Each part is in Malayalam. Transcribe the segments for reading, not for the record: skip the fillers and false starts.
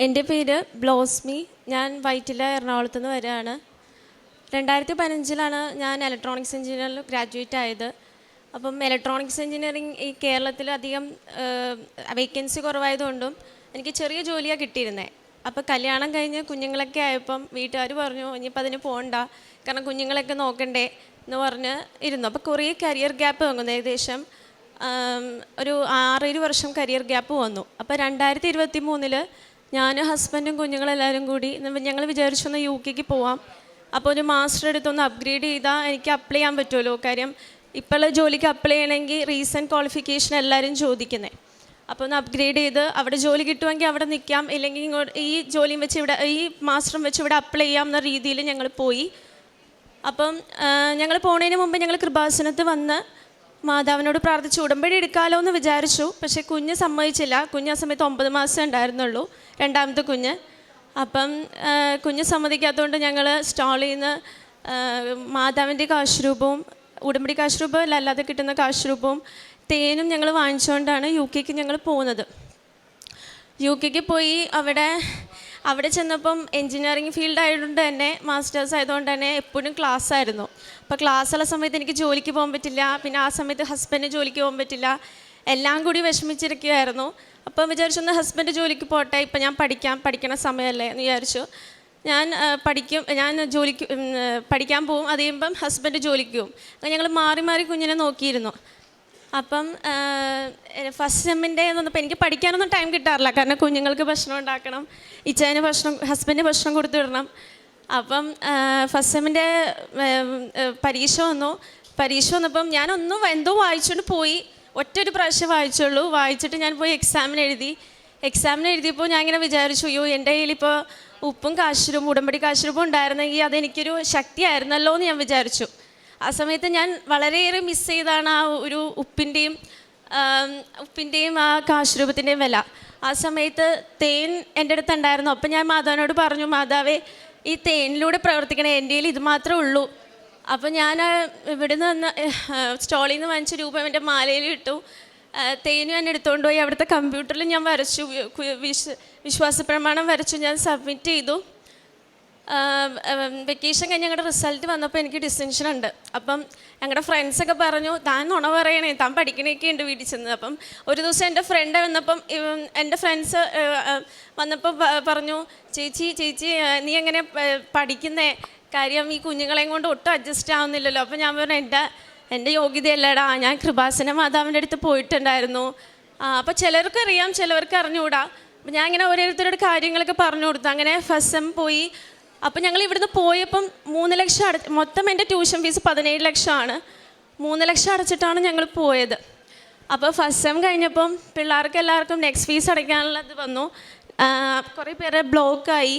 എൻ്റെ പേര് ബ്ലോസ്മി. ഞാൻ വൈറ്റില എറണാകുളത്ത് നിന്ന് വരികയാണ്. 2015 ഞാൻ ഇലക്ട്രോണിക്സ് എഞ്ചിനീയറിൽ ഗ്രാജുവേറ്റ് ആയത്. അപ്പം ഇലക്ട്രോണിക്സ് എഞ്ചിനീയറിങ് ഈ കേരളത്തിൽ അധികം വേക്കൻസി കുറവായതുകൊണ്ടും എനിക്ക് ചെറിയ ജോലിയാണ് കിട്ടിയിരുന്നത്. അപ്പോൾ കല്യാണം കഴിഞ്ഞ് കുഞ്ഞുങ്ങളൊക്കെ ആയപ്പം വീട്ടുകാർ പറഞ്ഞു ഇനിയിപ്പോൾ അതിന് പോകണ്ട, കാരണം കുഞ്ഞുങ്ങളൊക്കെ നോക്കണ്ടേ എന്ന് പറഞ്ഞ് ഇരുന്നു. അപ്പോൾ കുറേ കരിയർ ഗ്യാപ്പ് വന്നു. ഏകദേശം ഒരു 6-7 വർഷം കരിയർ ഗ്യാപ്പ് വന്നു. അപ്പോൾ 2023 ഞാൻ ഹസ്ബൻഡും കുഞ്ഞുങ്ങളെല്ലാവരും കൂടി ഞങ്ങൾ വിചാരിച്ചൊന്ന് UK പോവാം. അപ്പോൾ ഒരു മാസ്റ്റർ എടുത്തൊന്ന് അപ്ഗ്രേഡ് ചെയ്താൽ എനിക്ക് അപ്ലൈ ചെയ്യാൻ പറ്റുമല്ലോ. കാര്യം ഇപ്പോഴുള്ള ജോലിക്ക് അപ്ലൈ ചെയ്യണമെങ്കിൽ റീസെൻറ്റ് ക്വാളിഫിക്കേഷൻ എല്ലാവരും ചോദിക്കുന്നത്. അപ്പോൾ ഒന്ന് അപ്ഗ്രേഡ് ചെയ്ത് അവിടെ ജോലി കിട്ടുമെങ്കിൽ അവിടെ നിൽക്കാം, ഇല്ലെങ്കിൽ ഇങ്ങോട്ട് ഈ ജോലിയും വെച്ച് ഇവിടെ ഈ മാസ്റ്ററും വെച്ച് ഇവിടെ അപ്ലൈ ചെയ്യാം എന്ന രീതിയിൽ ഞങ്ങൾ പോയി. അപ്പം ഞങ്ങൾ പോണതിന് മുമ്പ് ഞങ്ങൾ കൃപാസനത്ത് വന്ന് മാതാവിനോട് പ്രാർത്ഥിച്ച് ഉടമ്പടി എടുക്കാമല്ലോ എന്ന് വിചാരിച്ചു. പക്ഷേ കുഞ്ഞ് സമ്മതിച്ചില്ല. കുഞ്ഞ് ആ സമയത്ത് 9 മാസം ഉണ്ടായിരുന്നുള്ളൂ, രണ്ടാമത്തെ കുഞ്ഞ്. അപ്പം കുഞ്ഞ് സമ്മതിക്കാത്തതുകൊണ്ട് ഞങ്ങൾ സ്റ്റാളിൽ നിന്ന് മാതാവിൻ്റെ കാശുരൂപവും ഉടമ്പടി കാശുരൂപം അല്ലാതെ കിട്ടുന്ന കാശുരൂപവും തേനും ഞങ്ങൾ വാങ്ങിച്ചുകൊണ്ടാണ് UK ഞങ്ങൾ പോകുന്നത്. UK പോയി അവിടെ ചെന്നപ്പം എൻജിനീയറിംഗ് ഫീൽഡ് ആയതുകൊണ്ട് തന്നെ മാസ്റ്റേഴ്സ് ആയതുകൊണ്ട് തന്നെ എപ്പോഴും ക്ലാസ് ആയിരുന്നു. അപ്പോൾ ക്ലാസ്സുള്ള സമയത്ത് എനിക്ക് ജോലിക്ക് പോകാൻ പറ്റില്ല, പിന്നെ ആ സമയത്ത് ഹസ്ബൻഡ് ജോലിക്ക് പോകാൻ പറ്റില്ല, എല്ലാം കൂടി വിഷമിച്ചിരിക്കുകയായിരുന്നു. അപ്പം വിചാരിച്ചൊന്ന് ഹസ്ബൻഡ് ജോലിക്ക് പോട്ടെ, ഇപ്പം ഞാൻ പഠിക്കണ സമയമല്ലേ എന്ന് വിചാരിച്ചു. ഞാൻ പഠിക്കാൻ പോവും, അത് കഴിയുമ്പം ഹസ്ബൻഡ് ജോലിക്ക് പോവും. അങ്ങനെ ഞങ്ങൾ മാറി മാറി കുഞ്ഞിനെ നോക്കിയിരുന്നു. അപ്പം ഫസ്റ്റ് സെമ്മിൻ്റെ വന്നപ്പോൾ എനിക്ക് പഠിക്കാനൊന്നും ടൈം കിട്ടാറില്ല, കാരണം കുഞ്ഞുങ്ങൾക്ക് ഭക്ഷണം ഉണ്ടാക്കണം, ഇച്ചായന് ഹസ്ബൻഡിന് ഭക്ഷണം കൊടുത്തു വിടണം. അപ്പം ഫസ്റ്റ് സെമ്മിൻ്റെ പരീക്ഷ വന്നപ്പം ഞാനൊന്നും എന്തോ വായിച്ചുകൊണ്ട് പോയി. ഒറ്റൊരു പ്രാവശ്യം വായിച്ചുള്ളൂ. വായിച്ചിട്ട് ഞാൻ പോയി എക്സാമിന് എഴുതിയപ്പോൾ ഞാൻ ഇങ്ങനെ വിചാരിച്ചു, അയ്യോ എൻ്റെ കയ്യിലിപ്പോൾ ഉപ്പും കാശുരൂപം ഉടമ്പടി കാശുരൂപം ഉണ്ടായിരുന്നെങ്കിൽ അതെനിക്കൊരു ശക്തിയായിരുന്നല്ലോ എന്ന് ഞാൻ വിചാരിച്ചു. ആ സമയത്ത് ഞാൻ വളരെയേറെ മിസ് ചെയ്താണ് ആ ഒരു ഉപ്പിൻ്റെയും ആ കാശുരൂപത്തിൻ്റെയും വില. ആ സമയത്ത് തേൻ എൻ്റെ അടുത്ത് ഉണ്ടായിരുന്നു. അപ്പം ഞാൻ മാതാവിനോട് പറഞ്ഞു, മാതാവേ ഈ തേനിലൂടെ പ്രവർത്തിക്കണേ, എൻ്റെ കയ്യിൽ ഇത് മാത്രമേ ഉള്ളൂ. അപ്പോൾ ഞാൻ ഇവിടുന്ന് വന്ന് സ്റ്റോളിൽ നിന്ന് വാങ്ങിച്ച രൂപ എൻ്റെ മാലയിൽ ഇട്ടു. തേനും ഞാൻ എടുത്തുകൊണ്ട് പോയി അവിടുത്തെ കമ്പ്യൂട്ടറിൽ ഞാൻ വരച്ചു, വിശ്വാസപ്രമാണം വരച്ചു, ഞാൻ സബ്മിറ്റ് ചെയ്തു. വെക്കേഷൻ കഴിഞ്ഞ് ഞങ്ങളുടെ റിസൾട്ട് വന്നപ്പോൾ എനിക്ക് ഡിസ്റ്റിങ്ഷൻ ഉണ്ട്. അപ്പം ഞങ്ങളുടെ ഫ്രണ്ട്സൊക്കെ പറഞ്ഞു, താൻ നുണ പറയണേ, താൻ പഠിക്കണയൊക്കെ ഉണ്ട് വീട്ടിൽ ചെന്ന്. അപ്പം ഒരു ദിവസം എൻ്റെ ഫ്രണ്ട് വന്നപ്പം എൻ്റെ ഫ്രണ്ട്സ് വന്നപ്പോൾ പറഞ്ഞു, ചേച്ചി നീ എങ്ങനെ പഠിക്കുന്നേ, കാര്യം ഈ കുഞ്ഞുങ്ങളെയും കൊണ്ട് ഒട്ടും അഡ്ജസ്റ്റ് ആവുന്നില്ലല്ലോ. അപ്പം ഞാൻ പറഞ്ഞു, എൻ്റെ യോഗ്യതയല്ലടാ, ഞാൻ കൃപാസന മാതാവിൻ്റെ അടുത്ത് പോയിട്ടുണ്ടായിരുന്നു. അപ്പോൾ ചിലർക്ക് അറിയാം, ചിലവർക്ക് അറിഞ്ഞുകൂടാ. അപ്പം ഞാൻ ഇങ്ങനെ ഓരോരുത്തരുടെ കാര്യങ്ങളൊക്കെ പറഞ്ഞു കൊടുത്തു. അങ്ങനെ ഫസ്റ്റ് സെം പോയി. അപ്പം ഞങ്ങൾ ഇവിടുന്ന് പോയപ്പം 3 ലക്ഷം മൊത്തം എൻ്റെ ട്യൂഷൻ ഫീസ് 17 ലക്ഷമാണ്. 3 ലക്ഷം അടച്ചിട്ടാണ് ഞങ്ങൾ പോയത്. അപ്പോൾ ഫസ്റ്റ് സെം കഴിഞ്ഞപ്പം പിള്ളേർക്ക് എല്ലാവർക്കും നെക്സ്റ്റ് ഫീസ് അടയ്ക്കാനുള്ളത് വന്നു. കുറേ പേര് ബ്ലോക്കായി,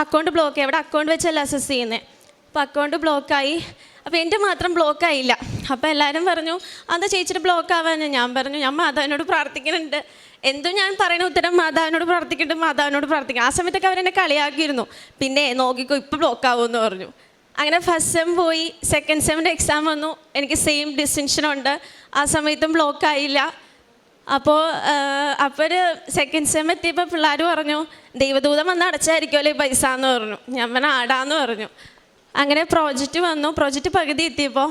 അക്കൗണ്ട് ബ്ലോക്കായി. അവിടെ അക്കൗണ്ട് വെച്ചല്ല അസസ് ചെയ്യുന്നത്. അപ്പോൾ അക്കൗണ്ട് ബ്ലോക്കായി. അപ്പോൾ എൻ്റെ മാത്രം ബ്ലോക്കായില്ല. അപ്പോൾ എല്ലാവരും പറഞ്ഞു, അത് ചേച്ചിയുടെ ബ്ലോക്കാവാൻ. ഞാൻ പറഞ്ഞു, ഞാൻ മാതാവിനോട് പ്രാർത്ഥിക്കുന്നുണ്ട്, എന്തും ഞാൻ പറയുന്ന ഉത്തരം മാതാവിനോട് പ്രാർത്ഥിക്കണം. ആ സമയത്തൊക്കെ അവരെന്നെ കളിയാക്കിയിരുന്നു. പിന്നെ നോക്കിക്കോ ഇപ്പോൾ ബ്ലോക്കാവുമെന്ന് പറഞ്ഞു. അങ്ങനെ ഫസ്റ്റ് സെം പോയി. സെക്കൻഡ് സെമ്മിൻ്റെ എക്സാം വന്നു. എനിക്ക് സെയിം ഡിസ്റ്റിങ്ഷനുണ്ട്. ആ സമയത്തും ബ്ലോക്കായില്ല. അപ്പോൾ സെക്കൻഡ് സെം എത്തിയപ്പോൾ പിള്ളേർ പറഞ്ഞു, ദൈവദൂതം വന്ന് അടച്ചായിരിക്കുമല്ലോ ഈ പൈസ എന്ന് പറഞ്ഞു. ഞാൻ പറഞ്ഞ ആടാന്ന് പറഞ്ഞു. അങ്ങനെ പ്രോജക്റ്റ് വന്നു. പ്രോജക്റ്റ് പകുതി എത്തിയപ്പോൾ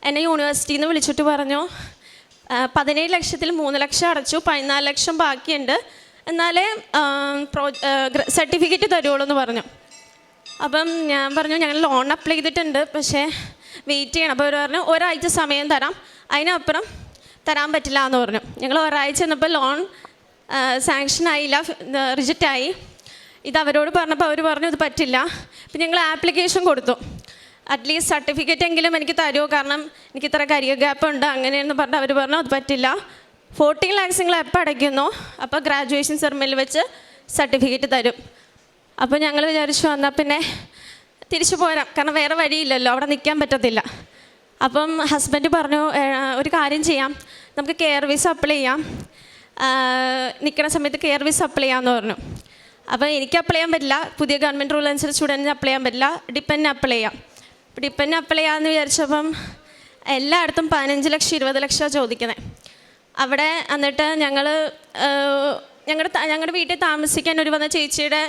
എന്നെ യൂണിവേഴ്സിറ്റിയിൽ നിന്ന് വിളിച്ചിട്ട് പറഞ്ഞു, 17 ലക്ഷത്തിൽ 3 ലക്ഷം അടച്ചു, 14 ലക്ഷം ബാക്കിയുണ്ട്, എന്നാലേ സർട്ടിഫിക്കറ്റ് തരുള്ളൂ എന്ന് പറഞ്ഞു. അപ്പം ഞാൻ പറഞ്ഞു, ഞങ്ങൾ ലോൺ അപ്ലൈ ചെയ്തിട്ടുണ്ട്, പക്ഷേ വെയിറ്റ് ചെയ്യണം. അപ്പോൾ അവർ പറഞ്ഞു, ഒരാഴ്ച സമയം തരാം, അതിനപ്പുറം തരാൻ പറ്റില്ല എന്ന് പറഞ്ഞു. ഞങ്ങൾ ഒരാഴ്ച എന്നപ്പോൾ ലോൺ സാങ്ഷൻ ആയില്ല, റിജക്റ്റായി. ഇത് അവരോട് പറഞ്ഞപ്പോൾ അവർ പറഞ്ഞു ഇത് പറ്റില്ല. അപ്പം ഞങ്ങൾ ആപ്ലിക്കേഷൻ കൊടുത്തു, അറ്റ്ലീസ്റ്റ് സർട്ടിഫിക്കറ്റ് എങ്കിലും എനിക്ക് തരുമോ, കാരണം എനിക്ക് ഇത്ര കരിയർ ഗ്യാപ്പ് ഉണ്ട് അങ്ങനെയെന്ന് പറഞ്ഞ് അവർ പറഞ്ഞു അത് പറ്റില്ല. 14 lakhs നിങ്ങൾ എപ്പോൾ അടയ്ക്കുന്നു അപ്പോൾ ഗ്രാജുവേഷൻ സെറമണിയിൽ വെച്ച് സർട്ടിഫിക്കറ്റ് തരും. അപ്പോൾ ഞങ്ങൾ വിചാരിച്ചു എന്നാൽ പിന്നെ തിരിച്ചു പോരാം, കാരണം വേറെ വഴിയില്ലല്ലോ, അവിടെ നിൽക്കാൻ പറ്റത്തില്ല. അപ്പം ഹസ്ബൻഡ് പറഞ്ഞു, ഒരു കാര്യം ചെയ്യാം, നമുക്ക് കെയർ വിസ അപ്ലൈ ചെയ്യാം, നിൽക്കുന്ന സമയത്ത് കെയർ വിസ അപ്ലൈ ചെയ്യാമെന്ന് പറഞ്ഞു. അപ്പോൾ എനിക്ക് അപ്ലൈ ചെയ്യാൻ പറ്റില്ല, പുതിയ ഗവൺമെൻറ് റൂൾ അനുസരിച്ച് സ്റ്റുഡൻറ്റിന് അപ്ലൈ ചെയ്യാൻ പറ്റില്ല, ഡിപ്പെൻഡിന് അപ്ലൈ ചെയ്യാം. ഡിപ്പെൻഡിന് അപ്ലൈ ചെയ്യാമെന്ന് വിചാരിച്ചപ്പം എല്ലായിടത്തും 15 ലക്ഷം 20 ലക്ഷമാണ് ചോദിക്കുന്നത്. അവിടെ എന്നിട്ട് ഞങ്ങൾ ഞങ്ങളുടെ വീട്ടിൽ താമസിക്കാൻ ഒരു വന്ന ചേച്ചിയുടെ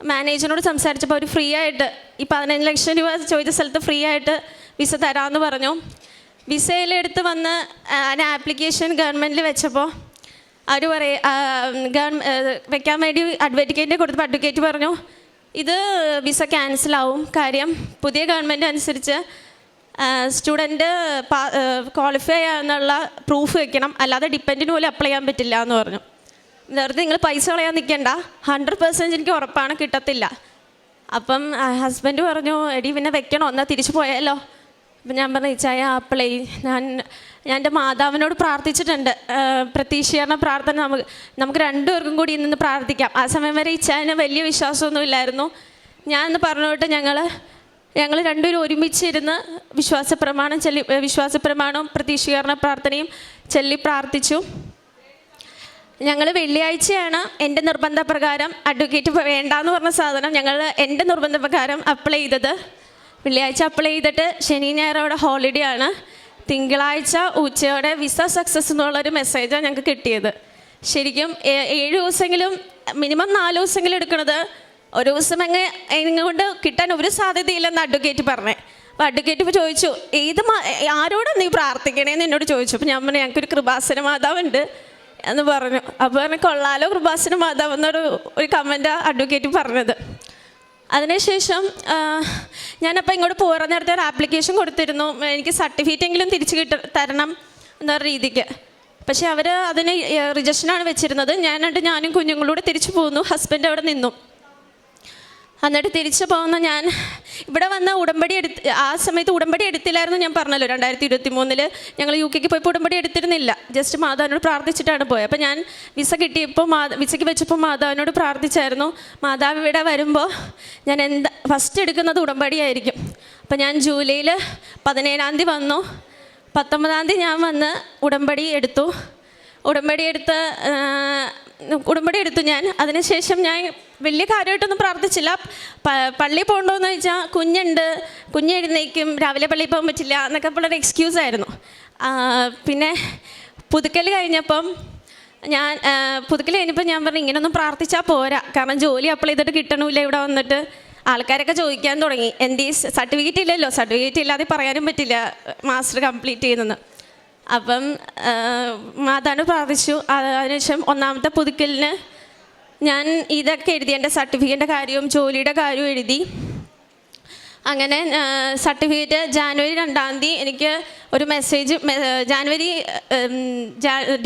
മാനേജറിനോട് സംസാരിച്ചപ്പോൾ അവർ ഫ്രീ ആയിട്ട് ഈ 15 ലക്ഷം രൂപ ചോദിച്ച സ്ഥലത്ത് ഫ്രീ ആയിട്ട് വിസ തരാമെന്ന് പറഞ്ഞു. വിസയിലെടുത്ത് വന്ന് ആപ്ലിക്കേഷൻ ഗവൺമെൻറ്റിൽ വെച്ചപ്പോൾ അവർ വെക്കാൻ വേണ്ടി അഡ്വക്കേറ്റിനെ കൊടുത്തപ്പോൾ അഡ്വക്കേറ്റ് പറഞ്ഞു ഇത് വിസ ക്യാൻസലാവും. കാര്യം പുതിയ ഗവൺമെൻറ് അനുസരിച്ച് സ്റ്റുഡൻറ്റ് ക്വാളിഫൈ ആണെന്നുള്ള പ്രൂഫ് വെക്കണം, അല്ലാതെ ഡിപ്പെൻഡിന് പോലും അപ്ലൈ ചെയ്യാൻ പറ്റില്ല എന്ന് പറഞ്ഞു. വെറുതെ നിങ്ങൾ പൈസ കളയാൻ നിൽക്കേണ്ട, 100% എനിക്ക് ഉറപ്പാണ് കിട്ടത്തില്ല. അപ്പം ഹസ്ബൻഡ് പറഞ്ഞു എടി പിന്നെ വെക്കണോ, എന്നാൽ തിരിച്ചു പോയാലോ. അപ്പം ഞാൻ പറഞ്ഞു ഇച്ചായ അപ്ലൈ, ഞാൻ എൻ്റെ മാതാവിനോട് പ്രാർത്ഥിച്ചിട്ടുണ്ട്, പ്രതീക്ഷീകരണ പ്രാർത്ഥന നമുക്ക് രണ്ടുപേർക്കും കൂടി ഇന്ന് പ്രാർത്ഥിക്കാം. ആ സമയം വരെ ഇച്ചായന് വലിയ വിശ്വാസമൊന്നും ഇല്ലായിരുന്നു. ഞാൻ പറഞ്ഞുകൊണ്ട് ഞങ്ങൾ രണ്ടുപേരും ഒരുമിച്ചിരുന്ന് വിശ്വാസപ്രമാണവും പ്രതീക്ഷീകരണ പ്രാർത്ഥനയും ചൊല്ലി പ്രാർത്ഥിച്ചു. ഞങ്ങൾ വെള്ളിയാഴ്ചയാണ് എൻ്റെ നിർബന്ധപ്രകാരം അഡ്വക്കേറ്റ് വേണ്ടാന്ന് പറഞ്ഞ സാധനം എൻ്റെ നിർബന്ധപ്രകാരം അപ്ലൈ ചെയ്തത്. വെള്ളിയാഴ്ച അപ്ലൈ ചെയ്തിട്ട് ശനി ഞായറോടെ ഹോളിഡേ ആണ്. തിങ്കളാഴ്ച ഉച്ചയോടെ വിസ സക്സസ് എന്നുള്ളൊരു മെസ്സേജാണ് ഞങ്ങൾക്ക് കിട്ടിയത്. ശരിക്കും 7 ദിവസമെങ്കിലും മിനിമം 4 ദിവസമെങ്കിലും എടുക്കണത് ഒരു ദിവസം കൊണ്ട് കിട്ടാൻ ഒരു സാധ്യതയില്ലെന്ന് അഡ്വക്കേറ്റ് പറഞ്ഞേ. അപ്പോൾ അഡ്വക്കേറ്റ് ചോദിച്ചു ആരോടാണ് നീ പ്രാർത്ഥിക്കണേന്ന് എന്നോട് ചോദിച്ചു. അപ്പോൾ ഞാൻ പറഞ്ഞു ഞങ്ങൾക്കൊരു കൃപാസന മാതാവുണ്ട് എന്ന് പറഞ്ഞു. അപ്പോൾ എനിക്ക് കൊള്ളാലോ കൃപാസന മാതാവ് എന്നൊരു കമൻറ്റാണ് അഡ്വക്കേറ്റ് പറഞ്ഞത്. അതിനുശേഷം ഞാനപ്പോൾ ഇങ്ങോട്ട് പോരാ നേരത്തെ ഒരു ആപ്ലിക്കേഷൻ കൊടുത്തിരുന്നു, എനിക്ക് സർട്ടിഫിക്കറ്റെങ്കിലും തിരിച്ച് തരണം എന്ന രീതിക്ക്. പക്ഷേ അവർ അതിന് റിജക്ഷനാണ് വെച്ചിരുന്നത്. ഞാനും കുഞ്ഞുങ്ങളൂടെ തിരിച്ചു പോന്നു. ഹസ്ബൻഡ് അവിടെ നിന്നു. എന്നിട്ട് തിരിച്ചു പോകുന്ന ഞാൻ ഇവിടെ വന്ന ആ സമയത്ത് ഉടമ്പടി എടുത്തില്ലായിരുന്നു. ഞാൻ പറഞ്ഞല്ലോ 2023 ഞങ്ങൾ UK പോയപ്പോൾ ഉടമ്പടി എടുത്തിരുന്നില്ല. ജസ്റ്റ് മാതാവിനോട് പ്രാർത്ഥിച്ചിട്ടാണ് പോയത്. അപ്പോൾ ഞാൻ വിസ കിട്ടിയപ്പോൾ വിസയ്ക്ക് വെച്ചപ്പോൾ മാതാവിനോട് പ്രാർത്ഥിച്ചായിരുന്നു. മാതാവ് ഇവിടെ വരുമ്പോൾ ഞാൻ ഫസ്റ്റ് എടുക്കുന്നത് ഉടമ്പടിയായിരിക്കും. അപ്പോൾ ഞാൻ ജൂലൈയിൽ 17-ാം തീയതി വന്നു. 19-ാം തീയതി ഞാൻ വന്ന് ഉടമ്പടി എടുത്തു ഞാൻ. അതിനുശേഷം ഞാൻ വലിയ കാര്യമായിട്ടൊന്നും പ്രാർത്ഥിച്ചില്ല. പള്ളിയിൽ പോകണ്ടോയെന്ന് ചോദിച്ചാൽ കുഞ്ഞെഴുന്നേക്കും, രാവിലെ പള്ളിയിൽ പോകാൻ പറ്റില്ല എന്നൊക്കെ ഉള്ളൊരു എക്സ്ക്യൂസായിരുന്നു. പിന്നെ പുതുക്കൽ കഴിഞ്ഞപ്പം ഞാൻ പറഞ്ഞു ഇങ്ങനെയൊന്നും പ്രാർത്ഥിച്ചാൽ പോരാ, കാരണം ജോലി അപ്ലൈ ചെയ്തിട്ട് കിട്ടണമില്ല. ഇവിടെ വന്നിട്ട് ആൾക്കാരൊക്കെ ചോദിക്കാൻ തുടങ്ങി സർട്ടിഫിക്കറ്റ് ഇല്ലല്ലോ, സർട്ടിഫിക്കറ്റ് ഇല്ലാതെ പറയാനും പറ്റില്ല മാസ്റ്റർ കംപ്ലീറ്റ് ചെയ്യുന്നത്. അപ്പം മാതാവിനെ പ്രാർത്ഥിച്ചു. അതിനുശേഷം 1ാമത്തെ പുതുക്കലിന് ഞാൻ ഇതൊക്കെ എഴുതി, എൻ്റെ സർട്ടിഫിക്കറ്റിൻ്റെ കാര്യവും ജോലിയുടെ കാര്യവും എഴുതി. അങ്ങനെ സർട്ടിഫിക്കറ്റ് ജാനുവരി 2-ാം തീയതി എനിക്ക് ഒരു മെസ്സേജ്,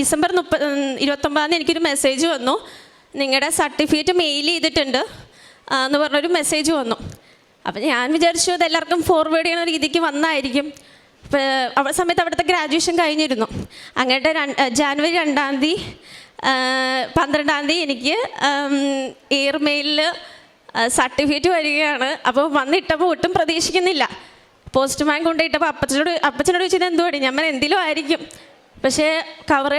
ഡിസംബർ 29-ാം തീയതി എനിക്കൊരു മെസ്സേജ് വന്നു, നിങ്ങളുടെ സർട്ടിഫിക്കറ്റ് മെയിൽ ചെയ്തിട്ടുണ്ട് എന്ന് പറഞ്ഞൊരു മെസ്സേജ് വന്നു. അപ്പം ഞാൻ വിചാരിച്ചു അതെല്ലാവർക്കും ഫോർവേഡ് ചെയ്യുന്ന രീതിക്ക് വന്നായിരിക്കും. ആ സമയത്ത് അവിടുത്തെ ഗ്രാജുവേഷൻ കഴിഞ്ഞിരുന്നു. അങ്ങോട്ട് ജാനുവരി 2-ാം തീയതി 12-ാം തീയതി എനിക്ക് എയർമെയിലിൽ സർട്ടിഫിക്കറ്റ് വരികയാണ്. അപ്പോൾ വന്നിട്ടപ്പോൾ ഒട്ടും പ്രതീക്ഷിക്കുന്നില്ല. പോസ്റ്റ്മാൻ കൊണ്ടുപോയിട്ടപ്പോൾ അപ്പച്ചനോട് ചോദിച്ചത് എന്തുവാടി, ഞാൻ എന്തെങ്കിലും ആയിരിക്കും. പക്ഷേ കവർ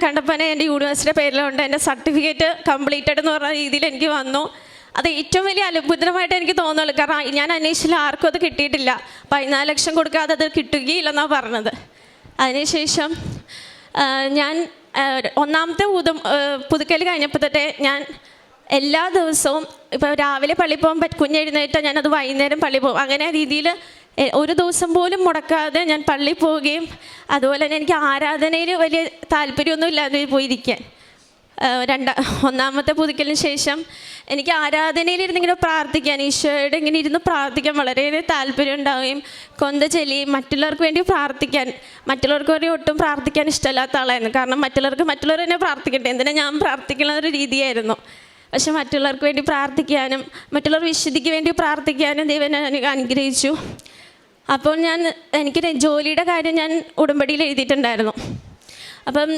കണ്ടപ്പോൾ എൻ്റെ യൂണിവേഴ്സിറ്റിയുടെ പേരിലുണ്ട്, എൻ്റെ സർട്ടിഫിക്കറ്റ് കംപ്ലീറ്റഡ് എന്ന് പറഞ്ഞ രീതിയിൽ എനിക്ക് വന്നു. അത് ഏറ്റവും വലിയ അത്ഭുതമായിട്ട് എനിക്ക് തോന്നുള്ളൂ. കാരണം ഞാൻ അന്വേഷിച്ചില്ല, ആർക്കും അത് കിട്ടിയിട്ടില്ല. 14 ലക്ഷം കൊടുക്കാതെ അത് കിട്ടുകയില്ലെന്നാണ് പറഞ്ഞത്. അതിനുശേഷം ഞാൻ 1ാമത്തെ പുതുക്കൽ കഴിഞ്ഞപ്പോൾ തൊട്ടേ ഞാൻ എല്ലാ ദിവസവും ഇപ്പോൾ രാവിലെ പള്ളിയിൽ പോകാൻ കുഞ്ഞെഴുന്നേറ്റാൽ ഞാനത് വൈകുന്നേരം പള്ളിയിൽ പോകും. അങ്ങനെ രീതിയിൽ ഒരു ദിവസം പോലും മുടക്കാതെ ഞാൻ പള്ളിയിൽ പോവുകയും അതുപോലെ തന്നെ എനിക്ക് ആരാധനയിൽ വലിയ താല്പര്യമൊന്നും ഇല്ലാതെ പോയിരിക്കാൻ. 1ാമത്തെ പുതുക്കലിന് ശേഷം എനിക്ക് ആരാധനയിലിരുന്ന് ഇങ്ങനെ പ്രാർത്ഥിക്കാൻ, ഈശോയോട് ഇങ്ങനെ ഇരുന്ന് പ്രാർത്ഥിക്കാൻ വളരെയേറെ താല്പര്യം ഉണ്ടാവുകയും ചൊല്ലി മറ്റുള്ളവർക്ക് വേണ്ടി പ്രാർത്ഥിക്കാൻ, മറ്റുള്ളവർക്ക് വേണ്ടി ഒട്ടും പ്രാർത്ഥിക്കാൻ ഇഷ്ടമില്ലാത്ത ആളായിരുന്നു. കാരണം മറ്റുള്ളവർ തന്നെ പ്രാർത്ഥിക്കട്ടെ, എന്തിനാ ഞാൻ പ്രാർത്ഥിക്കുന്ന ഒരു രീതിയായിരുന്നു. പക്ഷെ മറ്റുള്ളവർക്ക് വേണ്ടി പ്രാർത്ഥിക്കാനും മറ്റുള്ളവർ വിശുദ്ധിക്ക് വേണ്ടി പ്രാർത്ഥിക്കാനും ദൈവം അനുഗ്രഹിച്ചു. അപ്പോൾ എനിക്ക് ജോലിയുടെ കാര്യം ഞാൻ ഉടമ്പടിയിൽ എഴുതിയിട്ടുണ്ടായിരുന്നു. അപ്പം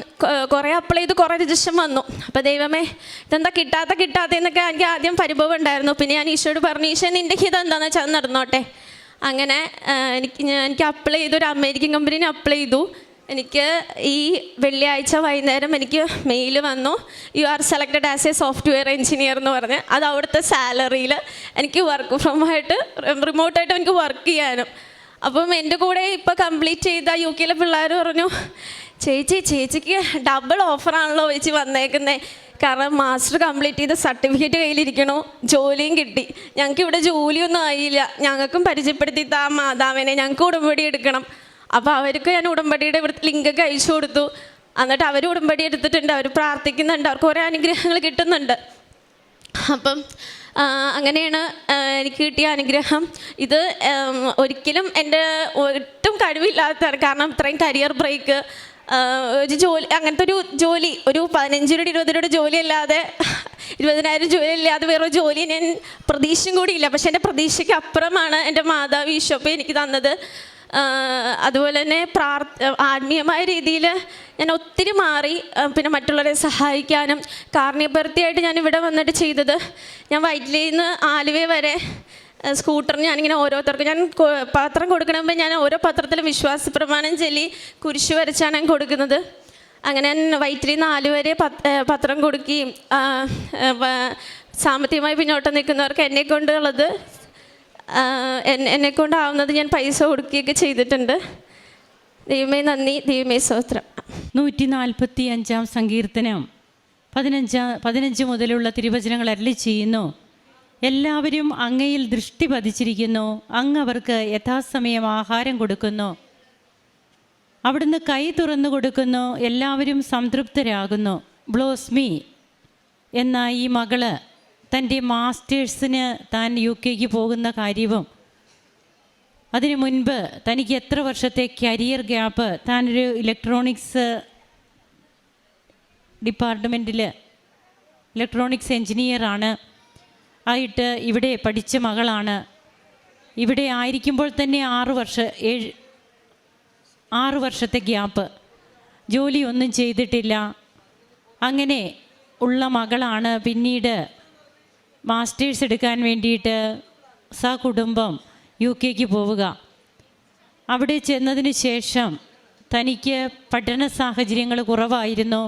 കുറേ അപ്ലൈ ചെയ്ത് കുറേ രജിസ്റ്റർ വന്നു. അപ്പോൾ ദൈവമേ ഇതെന്താ കിട്ടാത്തതെന്നൊക്കെ എനിക്ക് ആദ്യം പരിഭവം ഉണ്ടായിരുന്നു. പിന്നെ ഞാൻ ഈശോയോട് പറഞ്ഞു, ഈശോ നിൻ്റെ ഹിതം എന്താണെന്ന് വെച്ചാൽ അത് നടന്നോട്ടെ. അങ്ങനെ എനിക്ക് അപ്ലൈ ചെയ്തു, ഒരു അമേരിക്കൻ കമ്പനീനെ അപ്ലൈ ചെയ്തു. എനിക്ക് ഈ വെള്ളിയാഴ്ച വൈകുന്നേരം എനിക്ക് മെയിൽ വന്നു, you are selected as A software engineer എന്ന് പറഞ്ഞ്. അത് അവിടുത്തെ സാലറിയിൽ എനിക്ക് വർക്ക് റിമോട്ടായിട്ട് എനിക്ക് വർക്ക് ചെയ്യാനും. അപ്പം എൻ്റെ കൂടെ ഇപ്പോൾ കംപ്ലീറ്റ് ചെയ്ത UK പിള്ളേർ പറഞ്ഞു, ചേച്ചിക്ക് ഡബിൾ ഓഫറാണല്ലോ ചേച്ചി വന്നേക്കുന്നത്, കാരണം മാസ്റ്റർ കംപ്ലീറ്റ് ചെയ്ത സർട്ടിഫിക്കറ്റ് കയ്യിലിരിക്കണോ, ജോലിയും കിട്ടി. ഞങ്ങൾക്ക് ഇവിടെ ജോലിയൊന്നും ആയില്ല, ഞങ്ങൾക്കും പരിചയപ്പെടുത്തി താ മാതാവിനെ, ഞങ്ങൾക്ക് ഉടമ്പടി എടുക്കണം. അപ്പോൾ അവർക്ക് ഞാൻ ഉടമ്പടിയുടെ ഇവിടെ ലിങ്കൊക്കെ അയച്ചു കൊടുത്തു. എന്നിട്ട് അവർ ഉടമ്പടി എടുത്തിട്ടുണ്ട്, അവർ പ്രാർത്ഥിക്കുന്നുണ്ട്, അവർക്ക് കുറേ അനുഗ്രഹങ്ങൾ കിട്ടുന്നുണ്ട്. അപ്പം അങ്ങനെയാണ് എനിക്ക് കിട്ടിയ അനുഗ്രഹം. ഇത് ഒരിക്കലും എൻ്റെ ഒട്ടും കഴിവില്ലാത്തതാണ്. കാരണം ഇത്രയും കരിയർ ബ്രേക്ക്, ഒരു ജോലി, അങ്ങനത്തെ ഒരു ജോലി, ഒരു 15 20 ജോലി അല്ലാതെ 20,000 ജോലി ഇല്ലാതെ വേറൊരു ജോലി ഞാൻ പ്രതീക്ഷയും കൂടി ഇല്ല. പക്ഷെ എൻ്റെ പ്രതീക്ഷയ്ക്ക് അപ്പുറമാണ് എൻ്റെ മാതാവ് ഈശോപ്പ എനിക്ക് തന്നത്. അതുപോലെ തന്നെ ആത്മീയമായ രീതിയിൽ ഞാൻ ഒത്തിരി മാറി. പിന്നെ മറ്റുള്ളവരെ സഹായിക്കാനും കാരുണ്യപ്രവൃത്തിയായിട്ട് ഞാൻ ഇവിടെ വന്നിട്ട് ചെയ്തത്, ഞാൻ വൈറ്റിലയിൽ നിന്ന് ആലുവ വരെ സ്കൂട്ടറിന് ഞാനിങ്ങനെ ഓരോരുത്തർക്കും ഞാൻ പത്രം കൊടുക്കണമെങ്കിൽ ഞാൻ ഓരോ പത്രത്തിലും വിശ്വാസ പ്രമാണം ചൊല്ലി കുരിശ് വരച്ചാണ് ഞാൻ കൊടുക്കുന്നത്. അങ്ങനെ ഞാൻ വൈറ്റിലയിൽ നിന്ന് ആലുവ വരെ പത്രം കൊടുക്കുകയും സാമ്പത്തികമായി പിന്നോട്ട് നിൽക്കുന്നവർക്ക് എന്നെക്കൊണ്ടാവുന്നത് ഞാൻ പൈസ കൊടുക്കുകയൊക്കെ ചെയ്തിട്ടുണ്ട്. ദൈവമേ നന്ദി, ദൈവമേ സ്തോത്രം. 145 സങ്കീർത്തനം 15 മുതലുള്ള തിരുവചനങ്ങൾ അരുളി ചെയ്യുന്നു: എല്ലാവരും അങ്ങയിൽ ദൃഷ്ടി പതിച്ചിരിക്കുന്നു, അങ്ങ് അവർക്ക് യഥാസമയം ആഹാരം കൊടുക്കുന്നു. അവിടുന്ന് കൈ തുറന്നു കൊടുക്കുന്നു, എല്ലാവരും സംതൃപ്തരാകുന്നു. ബ്ലോസ്മി എന്ന ഈ മകള് തൻ്റെ മാസ്റ്റേഴ്സിന് താൻ UK പോകുന്ന കാര്യവും അതിനു മുൻപ് തനിക്ക് എത്ര വർഷത്തെ കരിയർ ഗ്യാപ്പ്, താനൊരു ഇലക്ട്രോണിക്സ് ഡിപ്പാർട്ട്മെൻറ്റിൽ ഇലക്ട്രോണിക്സ് എൻജിനീയറാണ് ആയിട്ട് ഇവിടെ പഠിച്ച മകളാണ്. ഇവിടെ ആയിരിക്കുമ്പോൾ തന്നെ 6 വർഷത്തെ ഗ്യാപ്പ്, ജോലിയൊന്നും ചെയ്തിട്ടില്ല. അങ്ങനെ ഉള്ള മകളാണ് പിന്നീട് മാസ്റ്റേഴ്സ് എടുക്കാൻ വേണ്ടിയിട്ട് സകുടുംബം UK പോവുക. അവിടെ ചെന്നതിന് ശേഷം തനിക്ക് പഠന സാഹചര്യങ്ങൾ കുറവായിരുന്നു.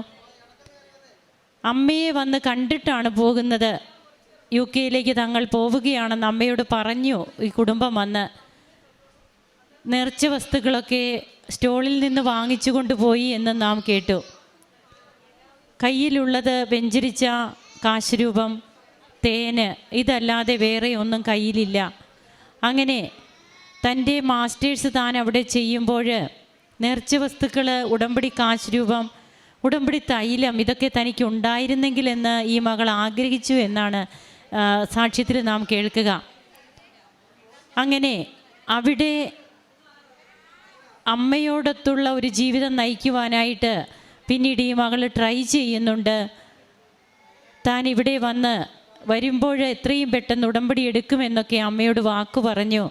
അമ്മയെ വന്ന് കണ്ടിട്ടാണ് പോകുന്നത്. UK തങ്ങൾ പോവുകയാണെന്ന് അമ്മയോട് പറഞ്ഞു ഈ കുടുംബം വന്ന്. നേർച്ച വസ്തുക്കളൊക്കെ സ്റ്റോളിൽ നിന്ന് വാങ്ങിച്ചു കൊണ്ടുപോയി എന്ന് നാം കേട്ടു. കയ്യിലുള്ളത് വെഞ്ചരിച്ച കാശ് രൂപം, തേന്, ഇതല്ലാതെ വേറെ ഒന്നും കയ്യിലില്ല. അങ്ങനെ തൻ്റെ മാസ്റ്റേഴ്സ് താൻ അവിടെ ചെയ്യുമ്പോൾ നേർച്ച വസ്തുക്കൾ, ഉടമ്പടി കാശ് രൂപം, ഉടമ്പടി തൈലം, ഇതൊക്കെ തനിക്ക് ഉണ്ടായിരുന്നെങ്കിലെന്ന് ഈ മകൾ ആഗ്രഹിച്ചു എന്നാണ് സാക്ഷ്യത്തിൽ നാം കേൾക്കുക. അങ്ങനെ അവിടെ അമ്മയോടൊത്തുള്ള ഒരു ജീവിതം നയിക്കുവാനായിട്ട് പിന്നീട് ഈ മകൾ ട്രൈ ചെയ്യുന്നുണ്ട്. താൻ ഇവിടെ വരുമ്പോൾ എത്രയും പെട്ടെന്ന് ഉടമ്പടി എടുക്കുമെന്നൊക്കെ അമ്മയോട് വാക്ക് പറഞ്ഞു.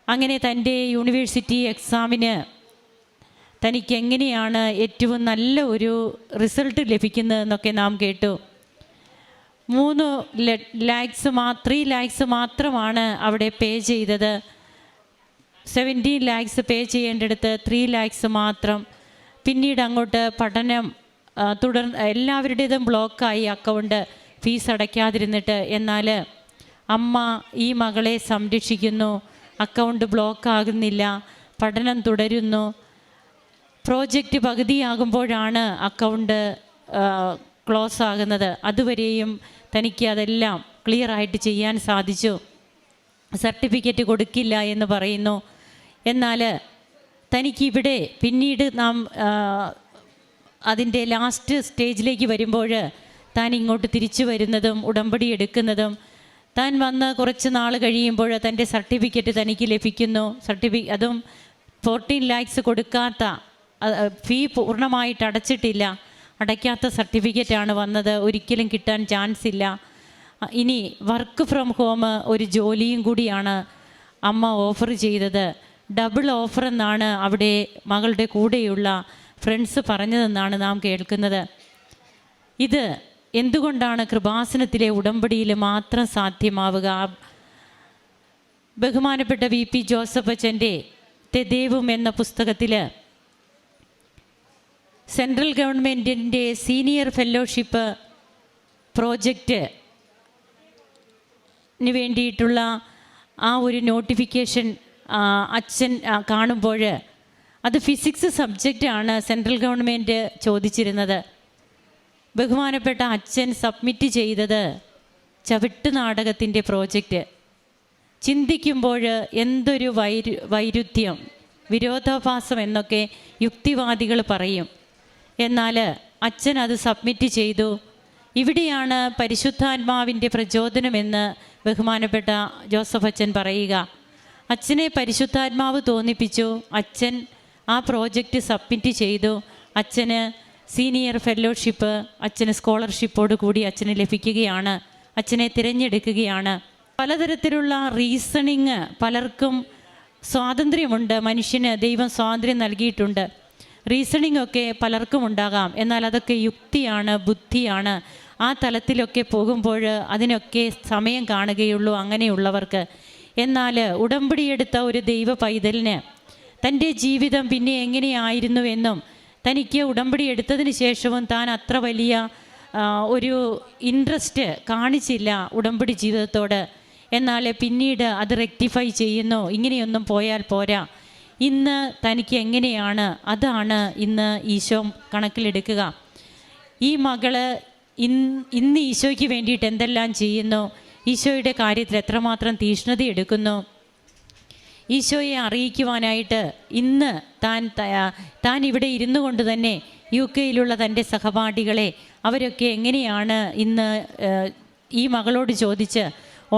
അങ്ങനെ തൻ്റെ യൂണിവേഴ്സിറ്റി എക്സാമിന് തനിക്ക് എങ്ങനെയാണ് ഏറ്റവും നല്ല ഒരു റിസൾട്ട് ലഭിക്കുന്നതെന്നൊക്കെ നാം കേട്ടു. 3 lakhs മാത്രമാണ് അവിടെ പേ ചെയ്തത്. 17 lakhs പേ ചെയ്യേണ്ടടുത്ത് 3 lakhs മാത്രം. പിന്നീട് അങ്ങോട്ട് പഠനം എല്ലാവരുടേതും ബ്ലോക്കായി അക്കൗണ്ട്, ഫീസ് അടയ്ക്കാതിരുന്നിട്ട്. എന്നാൽ അമ്മ ഈ മകളെ സംരക്ഷിക്കുന്നു. അക്കൗണ്ട് ബ്ലോക്കാകുന്നില്ല, പഠനം തുടരുന്നു. പ്രോജക്റ്റ് പകുതിയാകുമ്പോഴാണ് അക്കൗണ്ട് ക്ലോസ് ആകുന്നത്. അതുവരെയും തനിക്ക് അതെല്ലാം ക്ലിയറായിട്ട് ചെയ്യാൻ സാധിച്ചു. സർട്ടിഫിക്കറ്റ് കൊടുക്കില്ല എന്ന് പറയുന്നു. എന്നാൽ തനിക്കിവിടെ പിന്നീട് നാം അതിൻ്റെ ലാസ്റ്റ് സ്റ്റേജിലേക്ക് വരുമ്പോൾ താൻ ഇങ്ങോട്ട് തിരിച്ചു വരുന്നതും ഉടമ്പടി എടുക്കുന്നതും, താൻ വന്ന് കുറച്ച് നാൾ കഴിയുമ്പോൾ തൻ്റെ സർട്ടിഫിക്കറ്റ് തനിക്ക് ലഭിക്കുന്നു. അതും 14 lakhs കൊടുക്കാത്ത, ഫീ പൂർണ്ണമായിട്ട് അടയ്ക്കാത്ത സർട്ടിഫിക്കറ്റാണ് വന്നത്. ഒരിക്കലും കിട്ടാൻ ചാൻസ് ഇല്ല. ഇനി വർക്ക് ഫ്രം ഹോം ഒരു ജോലിയും കൂടിയാണ് അമ്മ ഓഫർ ചെയ്തത്. ഡബിൾ ഓഫർ എന്നാണ് അവിടെ മകളുടെ കൂടെയുള്ള ഫ്രണ്ട്സ് പറഞ്ഞതെന്നാണ് നാം കേൾക്കുന്നത്. ഇത് എന്തുകൊണ്ടാണ് കൃപാസനത്തിലെ ഉടമ്പടിയിൽ മാത്രം സാധ്യമാവുക? ബഹുമാനപ്പെട്ട VP ജോസഫ് അച്ഛൻ്റെ തെദേവും എന്ന പുസ്തകത്തിൽ സെൻട്രൽ ഗവൺമെൻറ്റിൻ്റെ സീനിയർ ഫെലോഷിപ്പ് പ്രോജക്റ്റിന് വേണ്ടിയിട്ടുള്ള ആ ഒരു നോട്ടിഫിക്കേഷൻ അച്ഛൻ കാണുമ്പോൾ അത് ഫിസിക്സ് സബ്ജക്റ്റാണ് സെൻട്രൽ ഗവൺമെൻറ് ചോദിച്ചിരുന്നത്. ബഹുമാനപ്പെട്ട അച്ഛൻ സബ്മിറ്റ് ചെയ്തത് ചവിട്ട് നാടകത്തിൻ്റെ പ്രോജക്റ്റ്. ചിന്തിക്കുമ്പോൾ എന്തൊരു വൈരുദ്ധ്യം, വിരോധാഭാസം എന്നൊക്കെ യുക്തിവാദികൾ പറയും. എന്നാൽ അച്ഛൻ അത് സബ്മിറ്റ് ചെയ്തു. ഇവിടെയാണ് പരിശുദ്ധാത്മാവിൻ്റെ പ്രചോദനമെന്ന് ബഹുമാനപ്പെട്ട ജോസഫ് അച്ഛൻ പറയുക. അച്ഛനെ പരിശുദ്ധാത്മാവ് തോന്നിപ്പിച്ചു. അച്ഛൻ ആ പ്രോജക്റ്റ് സബ്മിറ്റ് ചെയ്തു. അച്ഛന് സീനിയർ ഫെലോഷിപ്പ്, അച്ഛന് സ്കോളർഷിപ്പോട് കൂടി അച്ഛന് ലഭിക്കുകയാണ്. അച്ഛനെ തിരഞ്ഞെടുക്കുകയാണ്. പലതരത്തിലുള്ള റീസണിങ്, പലർക്കും സ്വാതന്ത്ര്യമുണ്ട്. മനുഷ്യന് ദൈവം സ്വാതന്ത്ര്യം നൽകിയിട്ടുണ്ട്. റീസണിങ് ഒക്കെ പലർക്കും ഉണ്ടാകാം. എന്നാൽ അതൊക്കെ യുക്തിയാണ്, ബുദ്ധിയാണ്. ആ തലത്തിലൊക്കെ പോകുമ്പോൾ അതിനൊക്കെ സമയം കാണുകയുള്ളൂ അങ്ങനെയുള്ളവർക്ക്. എന്നാൽ ഉടമ്പടിയെടുത്ത ഒരു ദൈവ പൈതലിന് തൻ്റെ ജീവിതം പിന്നെ എങ്ങനെയായിരുന്നുവെന്നും തനിക്ക് ഉടമ്പടി എടുത്തതിന് ശേഷവും താൻ അത്ര വലിയ ഒരു ഇൻട്രസ്റ്റ് കാണിച്ചില്ല ഉടമ്പടി ജീവിതത്തോട്. എന്നാൽ പിന്നീട് അത് റെക്ടിഫൈ ചെയ്യുന്നു. ഇങ്ങനെയൊന്നും പോയാൽ പോരാ, ഇന്ന് തനിക്ക് എങ്ങനെയാണ്, അതാണ് ഇന്ന് ഈശോ കണക്കിലെടുക്കുക. ഈ മകള് ഇന്ന് ഈശോയ്ക്ക് വേണ്ടിയിട്ട് എന്തെല്ലാം ചെയ്യുന്നു, ഈശോയുടെ കാര്യത്തിൽ എത്രമാത്രം തീഷ്ണത എടുക്കുന്നു, ഈശോയെ അറിയിക്കുവാനായിട്ട് ഇന്ന് താൻ ഇവിടെ ഇരുന്നു കൊണ്ട് തന്നെ UK തൻ്റെ സഹപാഠികളെ അവരൊക്കെ എങ്ങനെയാണ് ഇന്ന് ഈ മകളോട് ചോദിച്ച്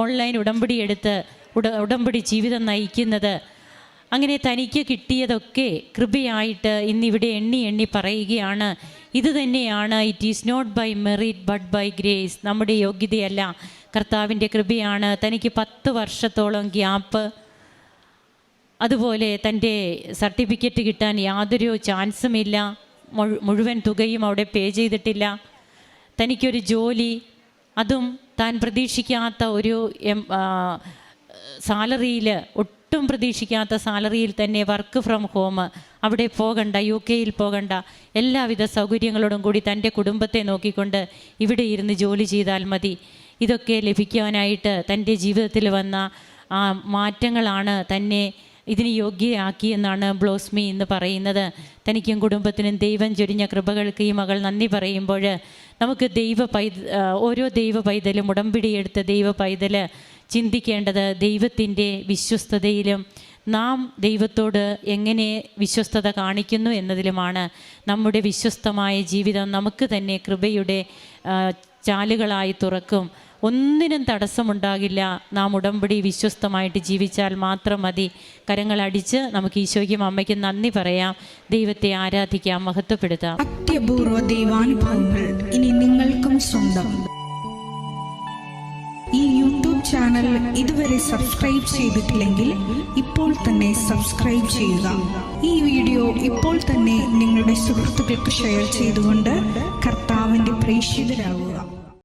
ഓൺലൈൻ ഉടമ്പടി എടുത്ത് ഉടമ്പടി ജീവിതം നയിക്കുന്നത്. അങ്ങനെ തനിക്ക് കിട്ടിയതൊക്കെ കൃപയായിട്ട് ഇന്നിവിടെ എണ്ണി പറയുകയാണ്. ഇത് തന്നെയാണ്, it is not by merit but by grace. നമ്മുടെ യോഗ്യതയല്ല, കർത്താവിൻ്റെ കൃപയാണ്. തനിക്ക് 10 വർഷത്തോളം ഗ്യാപ്പ്, അതുപോലെ തൻ്റെ സർട്ടിഫിക്കറ്റ് കിട്ടാൻ യാതൊരു ചാൻസുമില്ല. മുഴുവൻ തുകയും അവിടെ പേ ചെയ്തിട്ടില്ല. തനിക്കൊരു ജോലി, അതും താൻ പ്രതീക്ഷിക്കാത്ത ഒരു സാലറിയിൽ, ഒട്ടും പ്രതീക്ഷിക്കാത്ത സാലറിയിൽ തന്നെ വർക്ക് ഫ്രം ഹോം, അവിടെ പോകണ്ട, UK പോകണ്ട, എല്ലാവിധ സൗകര്യങ്ങളോടും കൂടി തൻ്റെ കുടുംബത്തെ നോക്കിക്കൊണ്ട് ഇവിടെ ഇരുന്ന് ജോലി ചെയ്താൽ മതി. ഇതൊക്കെ ലഭിക്കാനായിട്ട് തൻ്റെ ജീവിതത്തിൽ വന്ന ആ മാറ്റങ്ങളാണ് തന്നെ ഇതിന് യോഗ്യയാക്കിയെന്നാണ് ബ്ലോസ്മി ഇന്ന് പറയുന്നത്. തനിക്കും കുടുംബത്തിനും ദൈവം ചൊരിഞ്ഞ കൃപകൾക്ക് ഈ മകൾ നന്ദി പറയുമ്പോൾ നമുക്ക് ഓരോ ദൈവ പൈതലും, ഉടമ്പിടിയെടുത്ത ദൈവ പൈതൽ ചിന്തിക്കേണ്ടത് ദൈവത്തിൻ്റെ വിശ്വസ്തതയിലും നാം ദൈവത്തോട് എങ്ങനെ വിശ്വസ്തത കാണിക്കുന്നു എന്നതിലുമാണ്. നമ്മുടെ വിശ്വസ്തമായ ജീവിതം നമുക്ക് തന്നെ കൃപയുടെ ചാലുകളായി തുറക്കും. ഒന്നിനും തടസ്സമുണ്ടാകില്ല. നാം ഉടമ്പടി വിശ്വസ്തമായിട്ട് ജീവിച്ചാൽ മാത്രം മതി. കരങ്ങളടിച്ച് നമുക്ക് ഈശോയ്ക്കും അമ്മയ്ക്കും നന്ദി പറയാം, ദൈവത്തെ ആരാധിക്കാം, മഹത്വപ്പെടുത്താം. അത്യപൂർവ ദൈവാനുഭവങ്ങൾ ഇനി നിങ്ങൾക്കും സ്വന്തം. ഈ യൂട്യൂബ് ചാനൽ ഇതുവരെ സബ്സ്ക്രൈബ് ചെയ്തിട്ടില്ലെങ്കിൽ ഇപ്പോൾ തന്നെ സബ്സ്ക്രൈബ് ചെയ്യുക. ഈ വീഡിയോ ഇപ്പോൾ തന്നെ നിങ്ങളുടെ സുഹൃത്തുക്കൾക്ക് ഷെയർ ചെയ്തുകൊണ്ട് കർത്താവിൻ്റെ പ്രേക്ഷിതരാകുക.